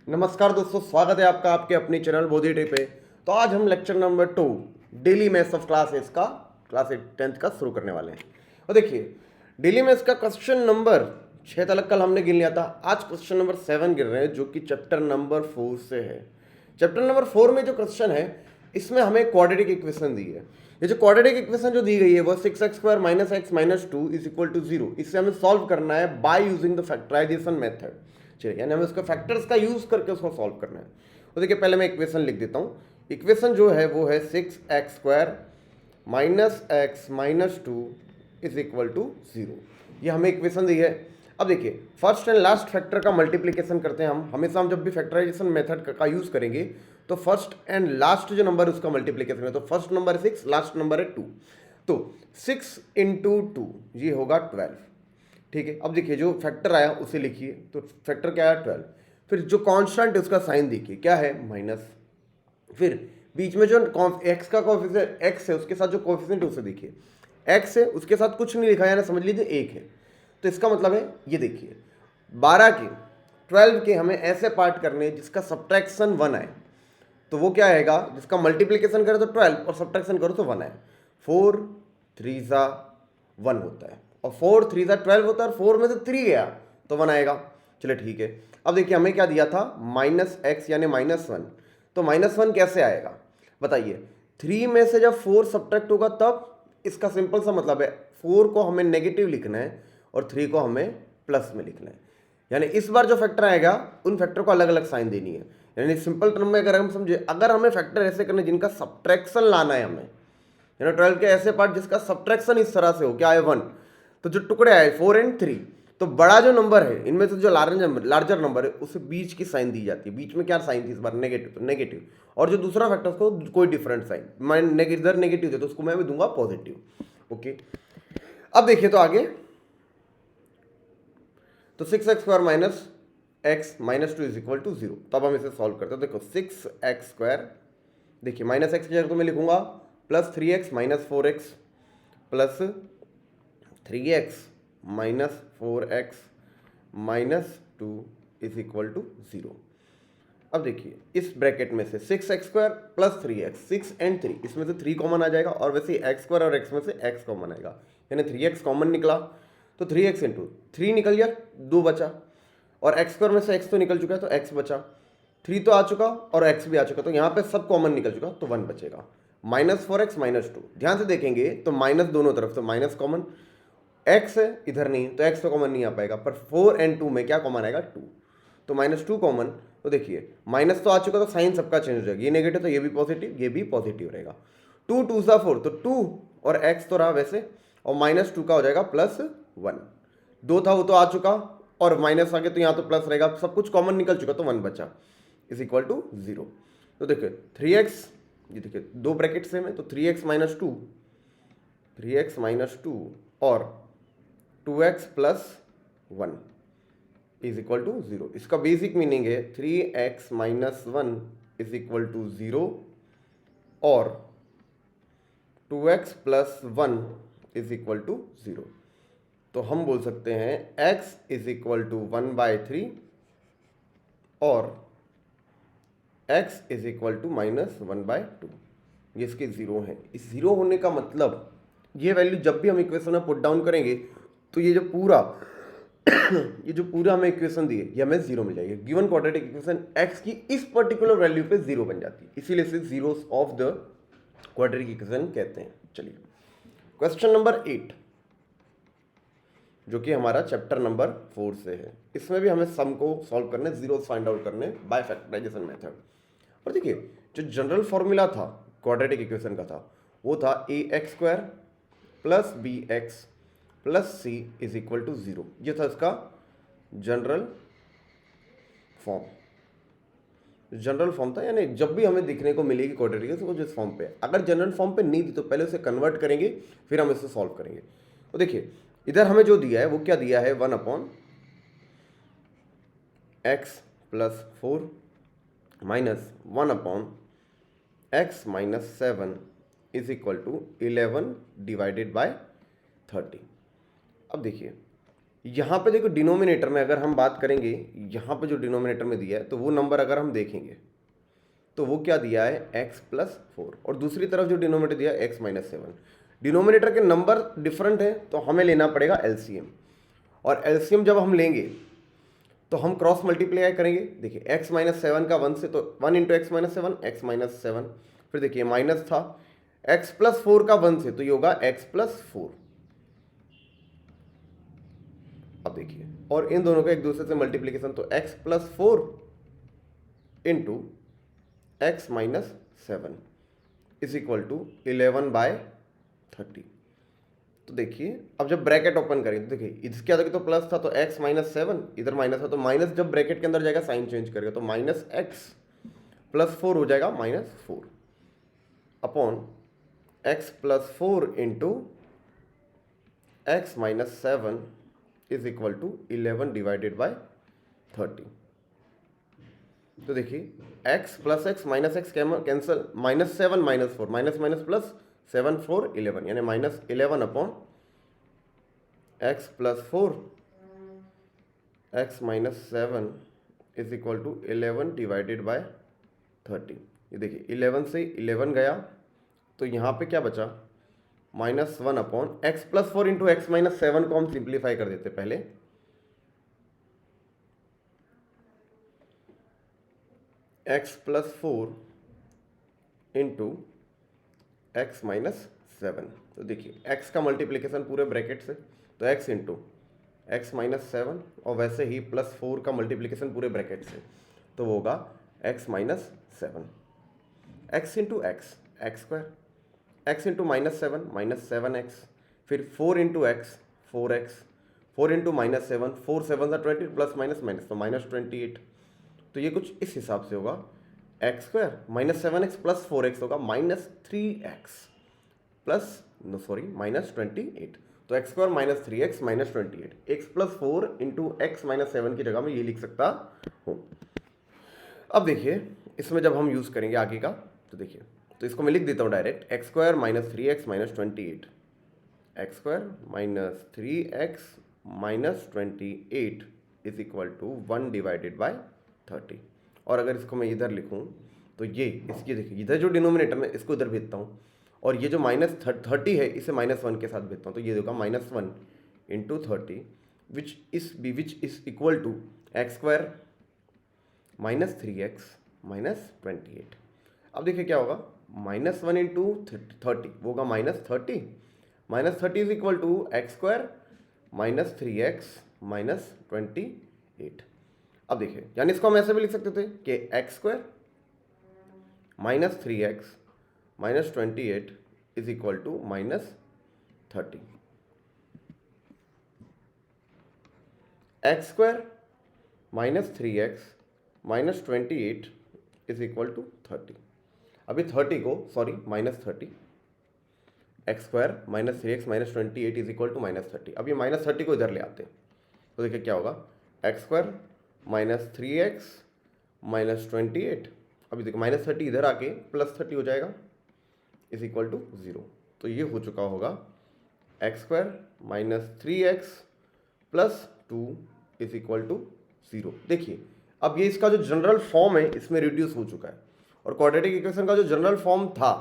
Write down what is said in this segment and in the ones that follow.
नमस्कार दोस्तों, स्वागत है आपका आपके अपने चैनल बोधी डे पे। तो आज हम lecture number 2 daily maths of class 8 का क्लास 10th का शुरू करने वाले हैं। और देखिए, डेली मैथ्स का क्वेश्चन नंबर 6 तक कल हमने गिन लिया था। आज क्वेश्चन नंबर 7 गिन रहे हैं, जो कि चैप्टर नंबर 4 से है। चैप्टर नंबर 4 में जो क्वेश्चन है, इसमें हमें क्वाड्रेटिक इक्वेशन दी है। ये जो क्वाड्रेटिक इक्वेशन जो दी गई है वो 6x² - x - 2 = 0। इससे हमें सॉल्व करना है by using the factorisation method. चलिए, यानी हमें उसके फैक्टर्स का यूज करके उसको सॉल्व करना है। तो देखिए, पहले मैं इक्वेशन लिख देता हूँ। इक्वेशन जो है वो है 6x² - x - 2 = 0। ये हमें इक्वेशन दी है। अब देखिए, फर्स्ट एंड लास्ट फैक्टर का मल्टीप्लिकेशन करते हैं हम। हमेशा हम जब भी फैक्टराइजेशन मेथड का यूज करेंगे तो फर्स्ट एंड लास्ट जो नंबर है उसका मल्टीप्लिकेशन है। तो फर्स्ट नंबर है 6, लास्ट नंबर है 2। तो 6 × 2 ये होगा 12। ठीक है, अब देखिए जो फैक्टर आया उसे लिखिए। तो फैक्टर क्या आया 12। फिर जो कांस्टेंट है उसका साइन देखिए, क्या है माइनस। फिर बीच में जो एक्स का कोएफिशिएंट एक्स है उसके साथ जो कोएफिशिएंट है उसे देखिए। एक्स है उसके साथ कुछ नहीं लिखा है, यानी समझ लीजिए 1 है। तो इसका मतलब है ये देखिए 12 के 12 के हमें ऐसे पार्ट करने जिसका सब्ट्रैक्शन 1 आए। तो वो क्या आएगा, जिसका मल्टीप्लिकेशन करो तो 12 और सब्ट्रैक्शन करो तो 1 आए। 4 3 1 होता है, और 4 3 12 होता है, और 4 में से 3 गया तो 1 आएगा। चलिए ठीक है। अब देखिए हमें क्या दिया था -x यानी -1। तो -1 कैसे आएगा बताइए। 3 में से जब 4 सब्ट्रैक्ट होगा तब। इसका सिंपल सा मतलब है 4 को हमें नेगेटिव लिखना है और 3 को हमें प्लस में लिखना है। यानी इस बार जो फैक्टर आएगा उन फैक्टर को अलग अलग साइन देनी है। यानी सिंपल टर्म में अगर हम समझे, अगर हमें फैक्टर ऐसे करने जिनका सब्ट्रैक्शन लाना है हमें, यानी 12 के ऐसे पार्ट जिसका सब्ट्रैक्शन इस तरह से हो, क्या है 1। तो जो टुकड़े आए 4 और 3, तो बड़ा जो नंबर है इनमें से जो लार्जर नंबर है उसे बीच की साइन दी जाती है। बीच में क्या साइन थी इस बार, नेगेटिव, तो नेगेटिव। और जो दूसरा फैक्टर उसको कोई डिफरेंट साइन, मैं इधर नेगेटिव दे तो उसको मैं भी दूंगा पॉजिटिव। ओके, अब देखिए तो आगे। तो 6x² - x - 2 = 0। तब हम इसे सॉल्व करते हैं। देखो 6x², देखिए -x की जगह तो मैं लिखूंगा +3x - 4x plus 3x - 4x - 2 = 0। अब देखिए इस ब्रैकेट में से 6x² + 3x, 6 और 3, इसमें से 3 कॉमन आ जाएगा, और वैसे x² और x में से x कॉमन आएगा, यानी 3x कॉमन निकला। तो 3x × 3 निकल गया, 2 बचा, और x² में से x तो निकल चुका है तो x बचा। 3 तो आ चुका और x भी आ चुका, तो यहाँ पे सब कॉमन निकल चुका, तो 1 बचेगा। -4x - 2, ध्यान से देखेंगे तो माइनस दोनों तरफ, तो माइनस कॉमन, x है इधर नहीं तो x तो कॉमन नहीं आ पाएगा, पर 4 और 2 में क्या कॉमन आएगा 2, तो -2 कॉमन। तो देखिए माइनस तो आ चुका तो साइन सबका चेंज हो जाएगा, ये नेगेटिव तो ये भी पॉजिटिव, ये भी पॉजिटिव रहेगा। 2 2 4, तो 2 और x तो रहा वैसे, और -2 का हो जाएगा +1। 2 था वो तो आ चुका, और माइनस आ गया तो यहाँ तो प्लस रहेगा, सब कुछ कॉमन निकल चुका तो 1 बचा = 0। तो देखिए 3x, ये देखिए 2 ब्रैकेट सेम है, तो 3x - 2, 3x - 2 और 2x + 1 = 0। इसका बेसिक मीनिंग है 3x - 1 = 0 और 2x + 1 = 0। तो हम बोल सकते हैं x = 1/3 और x = -1/2। ये इसके जीरो हैं। इस जीरो होने का मतलब ये वैल्यू जब भी हम इक्वेशन में पुट डाउन करेंगे तो ये जो पूरा हमें इक्वेशन दी है ये हमें जीरो मिल जाएगी। गिवन क्वाड्रेटिक इक्वेशन x की इस पर्टिकुलर वैल्यू पे जीरो बन जाती है, इसीलिए इसे zeros of the quadratic equation कहते हैं। चलिए क्वेश्चन नंबर 8, जो कि हमारा चैप्टर नंबर 4 से है। इसमें भी हमें सम को सॉल्व करने, जीरोस फाइंड आउट करने बाय फैक्टराइजेशन मेथड। और देखिए जो जनरल फॉर्मूला था क्वाड्रेटिक इक्वेशन का था वो था ax² + bx + c = 0। ये था इसका जनरल फॉर्म था, यानी जब भी हमें दिखने को मिलेगी क्वाड्रेटिक इक्वेशन वो जिस फॉर्म पे है, अगर जनरल फॉर्म पे नहीं दी तो पहले उसे कन्वर्ट करेंगे फिर हम इसे सॉल्व करेंगे। तो देखिए इधर हमें जो दिया है वो क्या दिया है, 1/x + 4 -1/x - 7 = 11/30। अब देखिए यहाँ पे देखो डिनोमिनेटर में अगर हम बात करेंगे, यहाँ पे जो डिनोमिनेटर में दिया है तो वो नंबर अगर हम देखेंगे तो वो क्या दिया है x+4, और दूसरी तरफ जो डिनोमिनेटर दिया है x-7। डिनोमिनेटर के नंबर डिफरेंट है तो हमें लेना पड़ेगा एलसीएम, और एलसीएम जब हम लेंगे तो हम क्रॉस मल्टीप्लाई करेंगे। देखिए x-7 का 1 से, तो 1 इंटू x-7 x-7, फिर देखिए माइनस था x+4 का 1 से, तो ये होगा x+4। अब देखिए, और इन दोनों का एक दूसरे से मल्टीप्लीकेशन, तो x+4 into x-7 is equal to 11/30। तो देखिए अब जब ब्रैकेट ओपन करेंगे तो देखिए इसके आगे तो प्लस था तो x-7, इधर माइनस था तो माइनस जब ब्रैकेट के अंदर जाएगा साइन चेंज करेगा तो -x+4 हो जाएगा -4 upon x+4 into x-7 is equal to 11/30। तो देखिए x plus x minus x cancel, -7 -4, minus minus plus 7 4 11, यानी -11 upon x+4 x-7 is equal to 11/30। ये देखिए 11 से 11 गया तो यहाँ पे क्या बचा, -1 अपॉन x+4 इंटू x-7 को हम सिंप्लीफाई कर देते पहले। x+4 इंटू x-7, तो देखिए x का मल्टीप्लिकेशन पूरे ब्रैकेट से, तो x इंटू x-7, और वैसे ही +4 का मल्टीप्लिकेशन पूरे ब्रैकेट से, तो वो होगा x-7, x into x² x into -7 -7x, फिर 4 into x 4x, 4 into -7 4 7 20 plus minus minus तो -28। तो ये कुछ इस हिसाब से होगा, x² -7x प्लस 4x होगा -3x प्लस -28। तो x² -3x -28, x+4 into x-7 की जगह में ये लिख सकता हूँ। अब देखिए इसमें जब हम यूज़ करेंगे आगे का, तो देखिए तो इसको मैं लिख देता हूँ direct, x² -3x -28, x² -3x -28 is equal to 1/30। और अगर इसको मैं इधर लिखूँ तो ये इसकी देखिए इधर जो डिनोमिनेटर में इसको इधर भेजता हूँ, और ये जो -30 है इसे -1 के साथ भेजता हूँ, तो ये होगा -1 into 30 which is equal to x² -3x -28। अब देखिए क्या होगा, -1 इंटू 30 वो होगा -30, -30 is equal to x² -3x -28। अब देखिए यानी इसको हम ऐसे भी लिख सकते थे कि x² -3x -28 is equal to -30, x² -3x -28 is equal to 30। अभी 30 को -30, x² -3x -28 is equal to -30। अब ये -30 को इधर ले आते हैं तो देखिए क्या होगा, x² -3x -28, अभी देखो -30 इधर आके +30 हो जाएगा इज इक्वल टू 0। तो ये हो चुका होगा x² -3x + 2 is equal to 0। देखिए अब ये इसका जो जनरल फॉर्म है इसमें रिड्यूस हो चुका है, और क्वाड्रेटिक इक्वेशन का जो जनरल फॉर्म था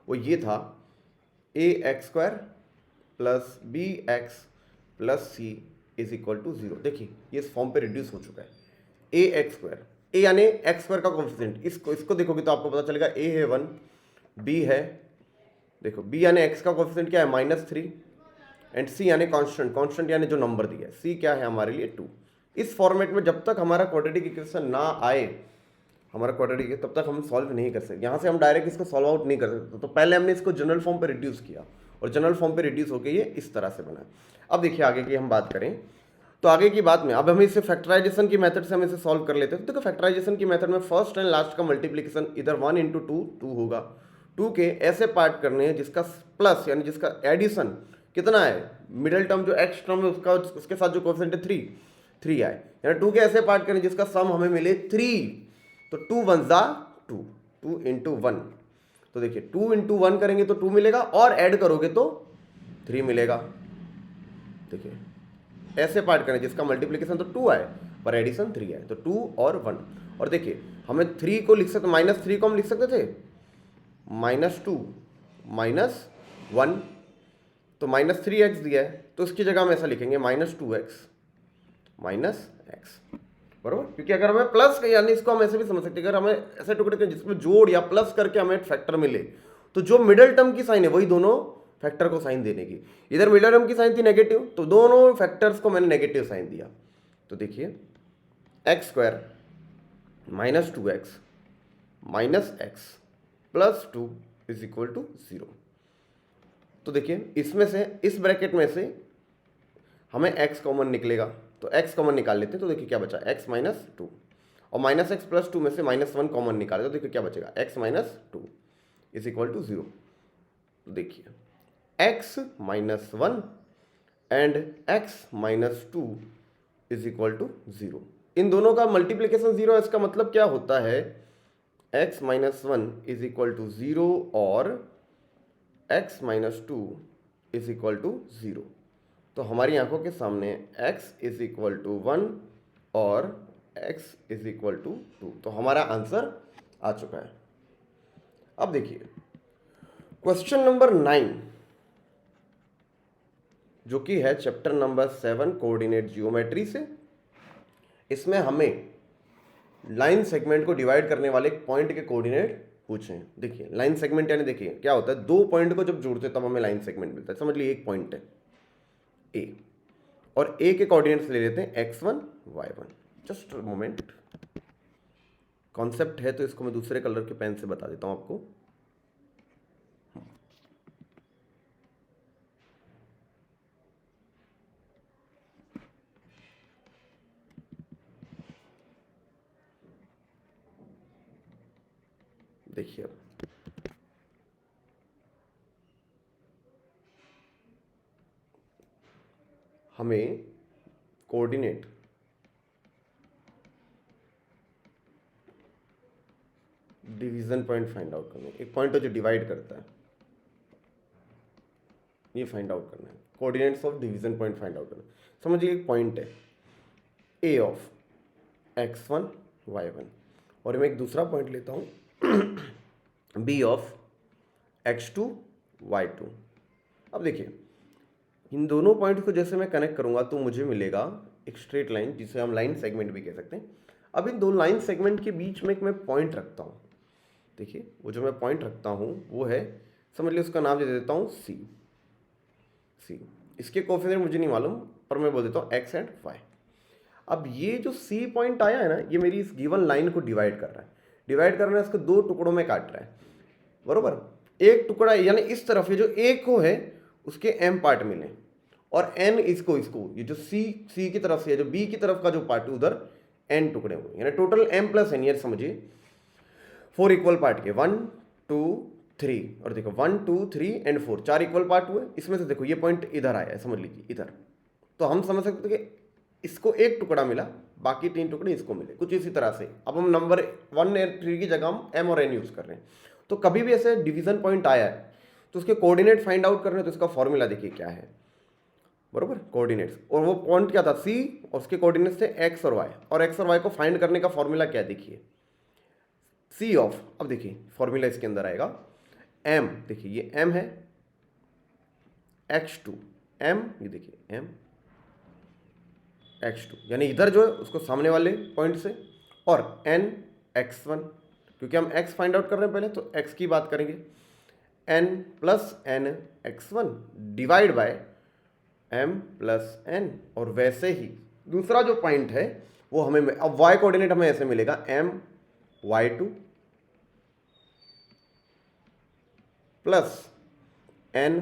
वो ये था ax² + bx + c is equal to 0। देखिए ये इस फॉर्म पे रिड्यूस हो चुका है, ax², a यानी x² का कोफिशिएंट, इसको देखोगे तो आपको पता चलेगा a है 1, b है, देखो b यानी x का कोफिशिएंट क्या है -3, एंड c यानी कांस्टेंट यानी जो नंबर दिया है, c क्या है हमारे लिए 2। इस फॉर्मेट में जब तक हमारा क्वाड्रेटिक इक्वेशन ना आए, हमारा क्वाड्रेटिक, तब तक हम सॉल्व नहीं कर सकते। यहाँ से हम डायरेक्ट इसको सॉल्व आउट नहीं कर सकते, तो पहले हमने इसको जनरल फॉर्म पे रिड्यूस किया, और जनरल फॉर्म पे रिड्यूस होकर ये इस तरह से बना। अब देखिए आगे की हम बात करें, तो आगे की बात में अब हम इसे फैक्टराइजेशन की मेथड से हम इसे सॉल्व कर लेते हैं। तो देखो फैक्टराइजेशन की मेथड में फर्स्ट एंड लास्ट का मल्टीप्लिकेशन इधर 1 इंटू 2 होगा, 2 के ऐसे पार्ट करने हैं जिसका प्लस यानी जिसका एडिशन कितना है, मिडिल टर्म जो एक्स टर्म है उसका उसके साथ जो कोएफिशिएंट है 3 आए, यानी 2 के ऐसे पार्ट करें जिसका सम हमें मिले 3, तो 2 1 ज़ा 2, 2 इंटू 1, तो देखिए 2 इंटू 1 करेंगे तो 2 मिलेगा, और ऐड करोगे तो 3 मिलेगा। देखिए ऐसे पार्ट करें जिसका मल्टीप्लीकेशन तो 2 आए पर एडिशन 3 आए, तो 2 और 1। और देखिए हमें 3 को लिख सकते, -3 को हम लिख सकते थे -2 -1, तो -3x दिया है तो उसकी जगह हम ऐसा लिखेंगे -2x -x, बराबर। क्योंकि अगर हमें प्लस, यानी इसको हम ऐसे भी समझ सकते हैं, अगर हमें ऐसे टुकड़े के जिसमें जोड़ या प्लस करके हमें फैक्टर मिले तो जो मिडिल टर्म की साइन है वही दोनों फैक्टर को साइन देने की। इधर मिडिल टर्म की साइन थी नेगेटिव, तो दोनों फैक्टर्स को मैंने नेगेटिव साइन दिया। तो देखिए x² -2x -x +2 = 0। तो देखिए इसमें से, इस ब्रैकेट में से हमें x कॉमन निकलेगा, तो x कॉमन निकाल लेते हैं। तो देखिए क्या बचा, x -2, और -x +2 में से -1 कॉमन निकाले तो देखिए क्या बचेगा, x -2 = 0। तो देखिए x -1 एंड x -2 = 0। इन दोनों का मल्टीप्लिकेशन 0 है। इसका मतलब क्या होता है, x -1 = 0 और x -2 = 0। तो हमारी आंखों के सामने x = 1 और x = 2। तो हमारा आंसर आ चुका है। अब देखिए क्वेश्चन नंबर 9, जो कि है चैप्टर नंबर 7 कोऑर्डिनेट जियोमेट्री से। इसमें हमें लाइन सेगमेंट को डिवाइड करने वाले एक पॉइंट के कोऑर्डिनेट पूछे हैं। देखिए लाइन सेगमेंट यानी देखिए क्या होता है, दो पॉइंट को जब जोड़ते हैं तब हमें लाइन सेगमेंट मिलता है। समझ लीजिए एक पॉइंट है A और A के कोऑर्डिनेट्स ले लेते हैं x1 y1। Just moment, concept है तो इसको मैं दूसरे कलर के पेन से बता देता हूं आपको। देखिए अब हमें coordinate division point find out करना है। एक पॉइंट है जो डिवाइड करता है, ये फाइंड आउट करना है। Coordinates of division point find out करना है। समझिए एक पॉइंट है A ऑफ x1 y1 और मैं एक दूसरा पॉइंट लेता हूं B ऑफ x2 y2। अब देखिए इन दोनों पॉइंट को जैसे मैं कनेक्ट करूंगा तो मुझे मिलेगा एक स्ट्रेट लाइन, जिसे हम लाइन सेगमेंट भी कह सकते हैं। अब इन दो लाइन सेगमेंट के बीच में एक मैं पॉइंट रखता हूं। देखिए वो जो मैं पॉइंट रखता हूं वो है, समझ लीजिए उसका नाम दे देता हूं C। इसके कोएफिशिएंट मुझे नहीं मालूम पर मैं बोल देता हूं x एंड y। अब ये जो C पॉइंट आया है ना, ये मेरी इस गिवन लाइन को डिवाइड कर रहा है। डिवाइड कर रहा है, इसको दो टुकड़ों में काट रहा है, बरोबर। एक टुकड़ा यानी इस तरफ, ये जो A को है उसके m पार्ट मिले और n इसको ये जो C की तरफ से है, जो B की तरफ का जो पार्ट उधर n टुकड़े हुए, यानी टोटल m + n, ये समझिए 4 इक्वल पार्ट के 1 2 3, और देखो 1 2 3 एंड 4, 4 इक्वल पार्ट हुए। इसमें से देखो ये पॉइंट इधर आया है, समझ लीजिए इधर। तो हम समझ सकते हैं कि इसको एक टुकड़ा मिला, बाकी 3 टुकड़े इसको मिले, कुछ इसी तरह से। अब हम नंबर 1 और 3 की जगह हम m और n यूज कर रहे हैं। तो कभी भी ऐसे डिवीजन पॉइंट आया है तो उसके कोऑर्डिनेट फाइंड आउट करने, तो इसका फॉर्मूला देखिए क्या है, बरोबर, कोऑर्डिनेट्स। और वो पॉइंट क्या था C और उसके कोऑर्डिनेट्स थे x और y, और x और y को फाइंड करने का फॉर्मूला क्या देखिए, C ऑफ, अब देखिए फॉर्मूला इसके अंदर आएगा m, देखिए ये m है, x2 m, ये देखिए m x2, यानी इधर जो है उसको सामने वाले पॉइंट से, और n x1, क्योंकि हम x फाइंड आउट कर रहे हैं पहले तो x की बात करेंगे, n + n x1 divide by m + n। और वैसे ही दूसरा जो पॉइंट है वो हमें, अब y कोऑर्डिनेट हमें ऐसे मिलेगा m y2 plus n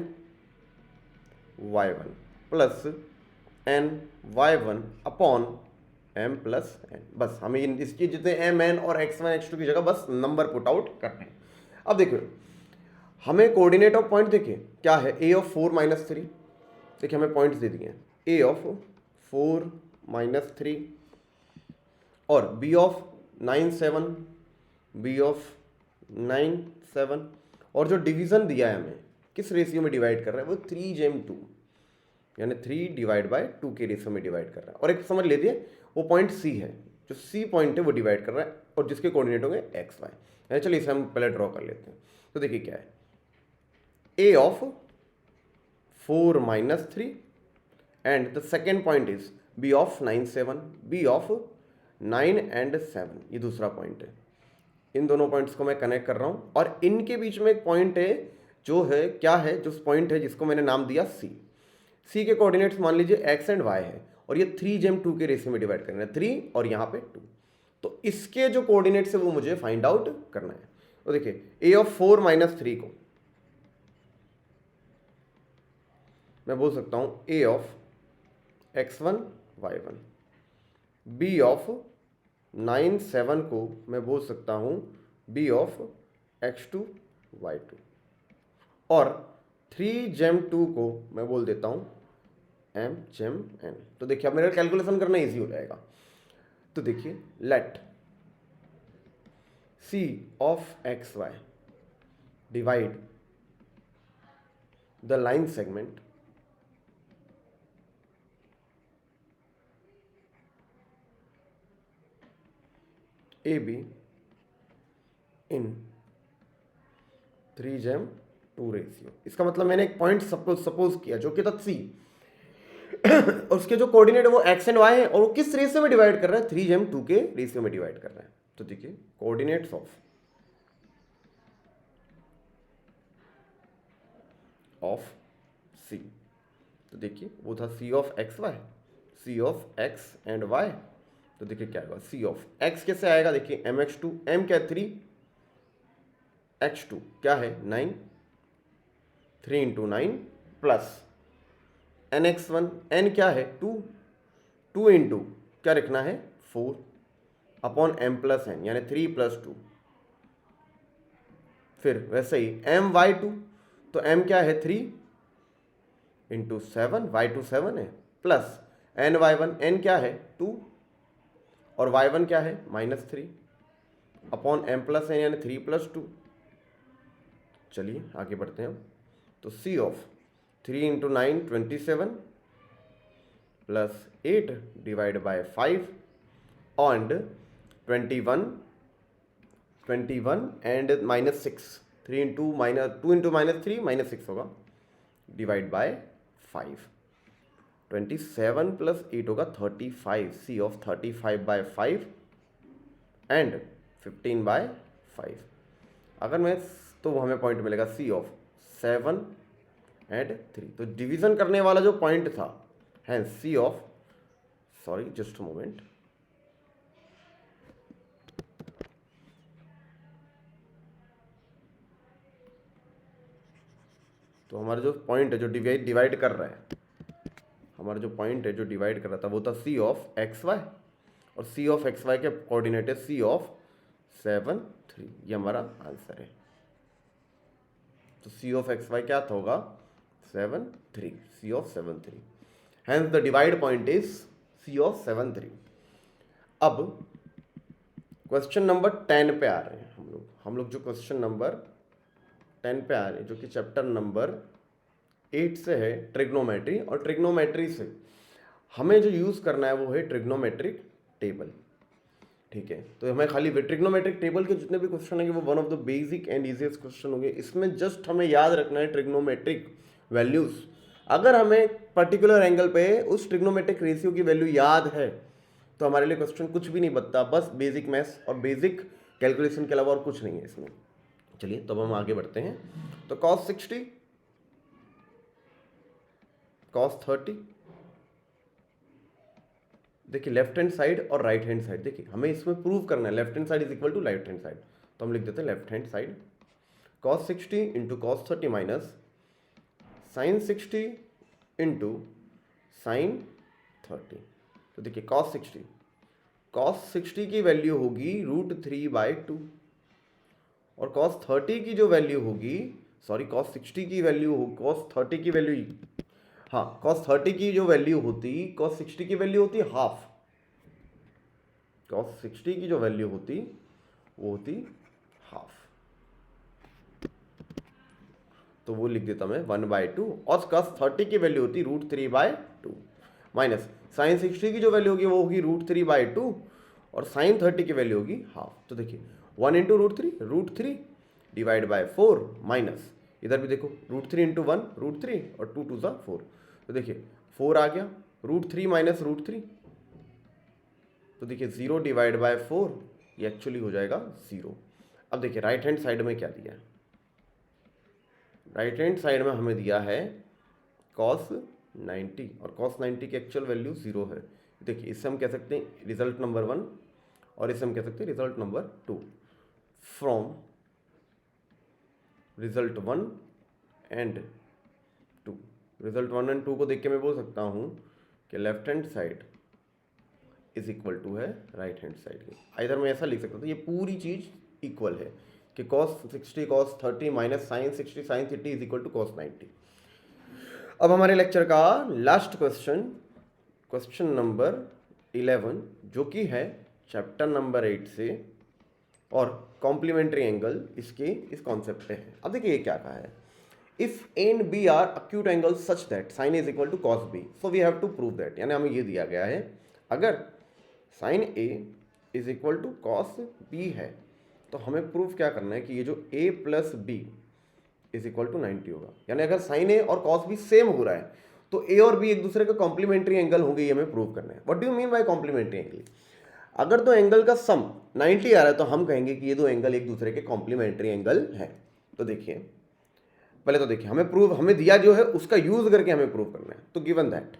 y1 plus n y1 upon m + n। बस हमें इसकी जितने m n और x1 x2 की जगह बस नंबर पुट आउट करने हैं। अब देखिए हमें कोऑर्डिनेट ऑफ पॉइंट देखिए क्या है, a ऑफ 4 - 3, देखिए हमें पॉइंट्स दे दिए हैं, a ऑफ 4 - 3 और b ऑफ 9 7, b ऑफ 9 7, और जो डिवीजन दिया है हमें किस रेशियो में डिवाइड कर रहा है वो 3:2। यानी 3 डिवाइड बाय 2 के रेशियो में डिवाइड कर रहा है। और एक समझ लीजिए वो पॉइंट सी है, जो सी पॉइंट है वो डिवाइड कर रहा है और जिसके कोऑर्डिनेट होंगे एक्स वाई। यानी चलिए इसे हम पहले ड्रॉ कर लेते हैं। तो देखिए क्या है, A of 4 minus 3 and the second point is B of 9 7, B of 9 and 7, ये दूसरा पॉइंट है। इन दोनों पॉइंट्स को मैं कनेक्ट कर रहा हूं और इनके बीच में एक पॉइंट है जो है क्या है, जो पॉइंट है जिसको मैंने नाम दिया सी। सी के कोऑर्डिनेट्स मान लीजिए एक्स एंड वाई है और ये 3/2 के रेशियो में डिवाइड करना है, 3 और यहाँ पे 2। तो इसके जो कोऑर्डिनेट्स है वो मुझे फाइंड आउट करना है। तो देखिए ए ऑफ 4 माइनस 3 को मैं बोल सकता हूँ ए of x1 y1, B of 9 7 को मैं बोल सकता हूँ बी ऑफ x2 y2 और 3/2 को मैं बोल देता हूँ m/n। तो देखिए अब मेरा कैलकुलेशन करना इजी हो जाएगा। तो देखिए let c of xy divide the line segment AB in 3/2 ratio. इसका मतलब मैंने एक पॉइंट सपोज किया जो कि था C और उसके जो कोऑर्डिनेट है वो x एंड y है और वो किस रेशियो में डिवाइड कर रहा है, 3/2 के रेशियो में डिवाइड कर रहा है। तो देखिए कोऑर्डिनेट्स ऑफ C, तो देखिए वो था C of XY, C of x and y। तो देखिए क्या होगा, C ऑफ x कैसे आएगा, देखिए mx2, m क्या है 3, x2 क्या है 9, 3 इंटू 9 प्लस nx1, n क्या है 2, 2 इंटू क्या लिखना है 4 अपॉन m प्लस n यानी 3 + 2। फिर वैसे ही my2, तो m क्या है 3 इंटू 7, y2 7 है प्लस ny1, n क्या है 2 और y1 क्या है -3 अपॉन m प्लस n यानी 3 + 2। चलिए आगे बढ़ते हैं। तो C of 3 into 9 27 plus 8 divide by 5 and 21 and -6, 3 into -2 into -3 -6 होगा डिवाइड बाय 5। 27 प्लस 8 होगा 35, C ऑफ 35/5 एंड 15/5। अगर मैं तो वो हमें पॉइंट मिलेगा C ऑफ 7 एंड 3। तो डिवीजन करने वाला जो पॉइंट था है C of, sorry just moment, तो हमारा जो पॉइंट है जो डिवाइड कर रहा है, हमारा जो पॉइंट है जो डिवाइड कर रहा था वो था C ऑफ XY और C ऑफ XY के कोऑर्डिनेट है C ऑफ 7 3। ये हमारा आंसर है। तो C ऑफ XY क्या था होगा 7 3, C of 7 3। Hence the divide point is C of 7 3। अब क्वेश्चन नंबर 10 पे आ रहे हैं हम लोग जो क्वेश्चन नंबर 10 पे आ रहे हैं जो कि चैप्टर नंबर 8 से है ट्रिग्नोमेट्री। और ट्रिग्नोमेट्री से हमें जो यूज़ करना है वो है ट्रिग्नोमेट्रिक टेबल। ठीक है, तो हमें खाली ट्रिग्नोमेट्रिक टेबल के जितने भी क्वेश्चन होंगे वो one of the basic and easiest question होंगे। इसमें जस्ट हमें याद रखना है ट्रिग्नोमेट्रिक वैल्यूज़। अगर हमें पर्टिकुलर एंगल पे उस ट्रिग्नोमेट्रिक रेशियो की वैल्यू याद है तो हमारे लिए क्वेश्चन कुछ भी नहीं बनता, बस बेसिक मैथ्स और बेसिक कैलकुलेशन के अलावा और कुछ नहीं है इसमें। चलिए तो अब हम आगे बढ़ते हैं। तो cos 60, cos 30, देखिए लेफ्ट हैंड साइड और राइट हैंड साइड, देखिए हमें इसमें प्रूव करना है left hand side is equal to right hand side. तो हम लिख देते हैं left hand side cos 60 into cos 30 minus sin 60 into sin 30। तो देखिए cos 60 की वैल्यू होगी √3/2 और cos 30 की जो वैल्यू होगी, सॉरी cos 60 की वैल्यू हो, cos 30 की वैल्यू, हाँ cos 30 की जो वैल्यू होती, cos 60 की वैल्यू होती हाफ, cos 60 की जो वैल्यू होती वो होती हाफ। तो वो लिख देता मैं 1/2 और cos 30 की वैल्यू होती √3/2 माइनस sin 60 की जो वैल्यू होगी वो होगी √3/2 और sin 30 की वैल्यू होगी हाफ। तो देखिए 1 × √3 डिवाइड बाय 4 माइनस इधर भी देखो √3 × 1 √3 और 2 2 4। तो देखिए 4 आ गया √3 माइनस √3 तो देखिए 0 डिवाइड बाय 4 ये एक्चुअली हो जाएगा 0। अब देखिए राइट हैंड साइड में क्या दिया है, राइट हैंड साइड में हमें दिया है cos 90 और cos 90 की एक्चुअल वैल्यू 0 है। देखिए इससे हम कह सकते हैं रिजल्ट नंबर 1 और इससे हम कह सकते हैं result number 2। From result 1 and 2, result 1 and 2 को देख के मैं बोल सकता हूँ कि left hand side is equal to है राइट हैंड साइड के। इधर मैं ऐसा लिख सकता था ये पूरी चीज इक्वल है कि cos 60 cos 30 minus sin 60 sin 30 is equal to cos 90। अब हमारे लेक्चर का लास्ट क्वेश्चन, क्वेश्चन नंबर 11, जो कि है चैप्टर नंबर 8 से और कॉम्प्लीमेंट्री एंगल इसके इस कॉन्सेप्ट पे है। अब देखिए ये क्या कहा है, if A and B are acute angle such that sine is equal to cos b, so we have to prove that. यानी हमें ये दिया गया है अगर sine a is equal to cos b है तो हमें प्रूफ क्या करना है कि ये जो a plus B is equal to 90 होगा। यानी अगर साइन a और cos b सेम हो रहा है तो a और b एक दूसरे का कॉम्प्लीमेंट्री एंगल होंगे, ये हमें प्रूव करना है। What do you mean by complementary angle? अगर दो एंगल का सम 90 आ रहा है तो हम कहेंगे कि ये दो एंगल एक दूसरे के कॉम्प्लीमेंट्री एंगल है। तो देखिए पहले तो देखिए हमें प्रूव, हमें दिया जो है उसका यूज करके हमें प्रूव करना है। तो given that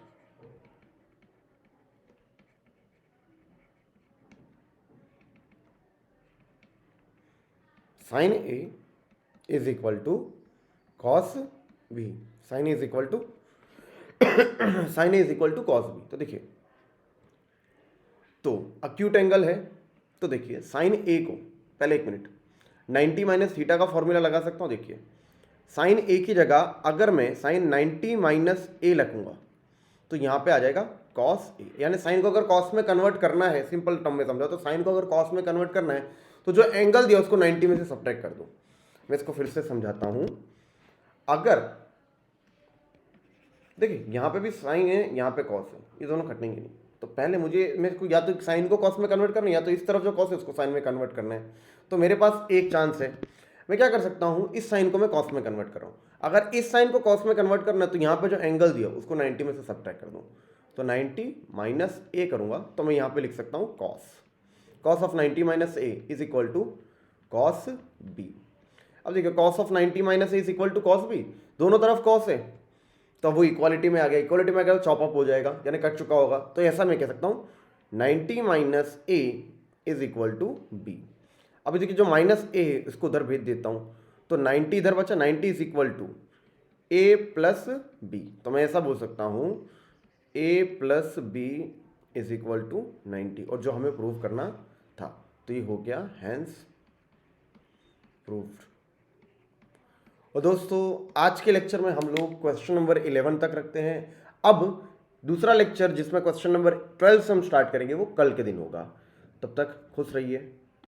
sine a is equal to cos b, sine a is equal to sine a is equal to cos b। तो देखिए तो अक्यूट एंगल है तो देखिए साइन a को पहले 1 मिनट 90 माइनस थीटा का फॉर्मूला लगा सकता हूँ। देखिए साइन a की जगह अगर मैं साइन 90 माइनस a रखूंगा तो यहाँ पे आ जाएगा cos a। यानी साइन को अगर cos में कन्वर्ट करना है, सिंपल टर्म में समझा, तो साइन को अगर cos में कन्वर्ट करना है तो जो एंगल दिया उसको 90 में से सब्ट्रैक्ट कर दो। मैं इसको फिर से समझाता हूं। अगर देखिए यहां पे भी साइन है, यहां पे cos है, ये दोनों कटेंगे नहीं। तो पहले मेरे को या तो साइन को cos में कन्वर्ट करना है या तो इस तरफ जो cos है उसको साइन में कन्वर्ट करना है। तो मेरे पास एक चांस है, मैं क्या कर सकता हूं, इस साइन को मैं cos में कन्वर्ट कर रहा हूं। अगर इस साइन को cos में कन्वर्ट करना है तो यहाँ पे जो एंगल दिया उसको 90 में से सब्ट्रैक्ट कर दूं। तो 90 माइनस a करूंगा तो मैं यहाँ पे लिख सकता हूँ cos of 90 minus a is equal to cos b। अब देखिए cos of 90 minus a is equal to cos b, दोनों तरफ cos है तो वो इक्वालिटी में आ गया, इक्वालिटी में आ गया तो चॉप अप हो जाएगा यानी कट चुका होगा। तो ऐसा मैं कह सकता हूँ 90 minus a is equal to b। अब देखिए जो माइनस a है इसको उधर भेज देता हूँ तो 90 इधर बचा, 90 is equal to a plus b। तो मैं ऐसा बोल सकता हूँ a plus b is equal to 90 और जो हमें प्रूव करना था तो ये हो गया हैंस प्रूव्ड। और दोस्तों आज के लेक्चर में हम लोग क्वेश्चन नंबर 11 तक रखते हैं। अब दूसरा लेक्चर जिसमें क्वेश्चन नंबर 12 से हम स्टार्ट करेंगे वो कल के दिन होगा। तब तक खुश रहिए।